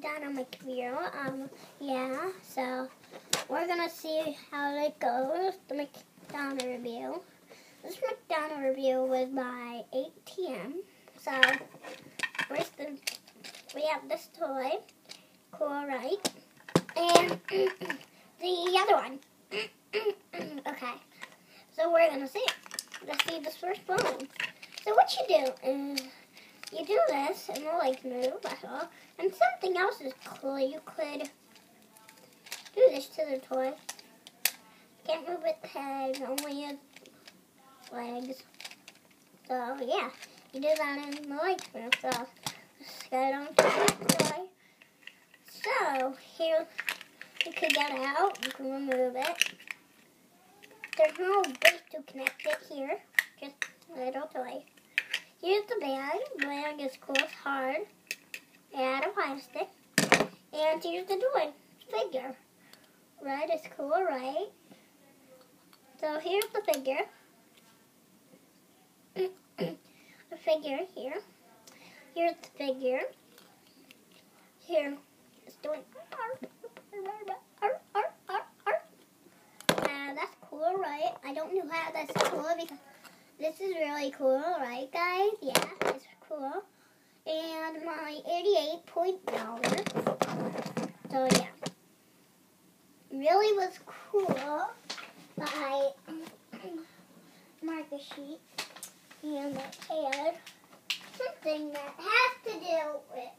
down on my computer. Yeah, so we're gonna see how it goes. The McDonald's review. This McDonald's review was by 8 p.m. So we have this toy, cool, right? And the other one. Okay, so we're gonna see. Let's see this first one. So what you do is you do this and the legs move, that's all. And something else is cool. You could do this to the toy. Can't move its head, only its legs. So yeah, you do that and the legs move. So let's get on to the toy. So here you can get it out, you can remove it. There's no way to connect it here, just a little toy. Here's the bag. The bag is cool, it's hard, and a plastic. And here's the toy figure. Right, it's cool, right? So here's the figure. The figure here. Here's the figure. Here, it's doing that's cool, right? I don't know how that's cool because this is really cool, right, guys? Yeah, it's cool. And my 88 $. So yeah, really was cool. My marker sheet, and it had something that has to do with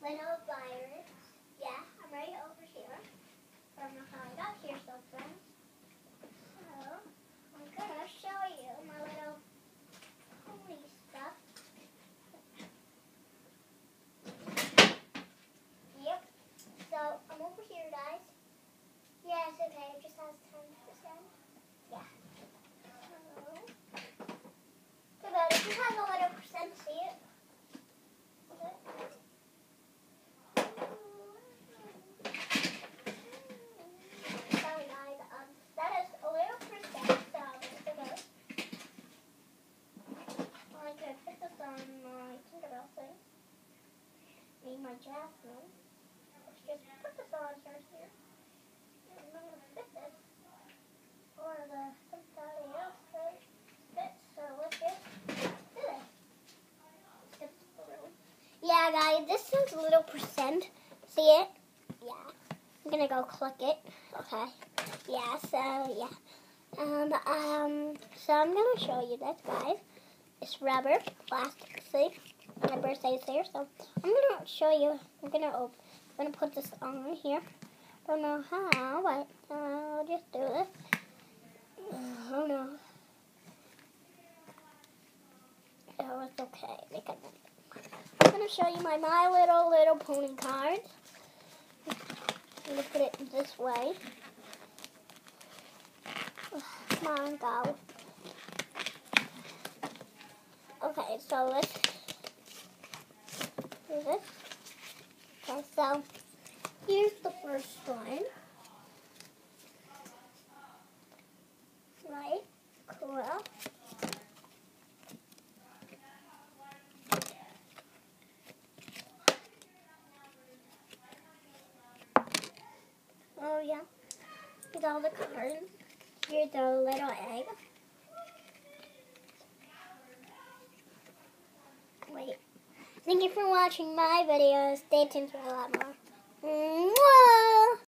little virus. Yeah, I'm right over here. I don't know how I got here so fast. So I'm gonna show you my little pony stuff. Yep. So I'm over here, guys. Yeah, it's okay. It just has 10%. Yeah. So, too bad. It just has a little percent. See it? Okay. Sorry, guys. That is a little percent. So it's okay. I could put this on my Tinkerbell thing. Made my Jasmine. Let's just put this on here. I'm going to fit this. Or somebody else could fit. So let's just do this. Yeah, guys, this is a little percent. See it? Yeah. I'm going to go click it. Okay. Yeah, so yeah. So I'm going to show you this, guys. It's rubber, plastic, see? My birthday's here, so I'm going to show you. I'm going to put this on here. Don't know how, but I'll just do this. Oh no. Oh, it's okay. I'm going to show you my Little Pony card. I'm going to put it this way. Come on, go. Okay, so let's do this. Okay, so here's the first one. Right? Cool. Oh yeah. Here's all the cards. Here's the little egg. Wait. Thank you for watching my videos. Stay tuned for a lot more.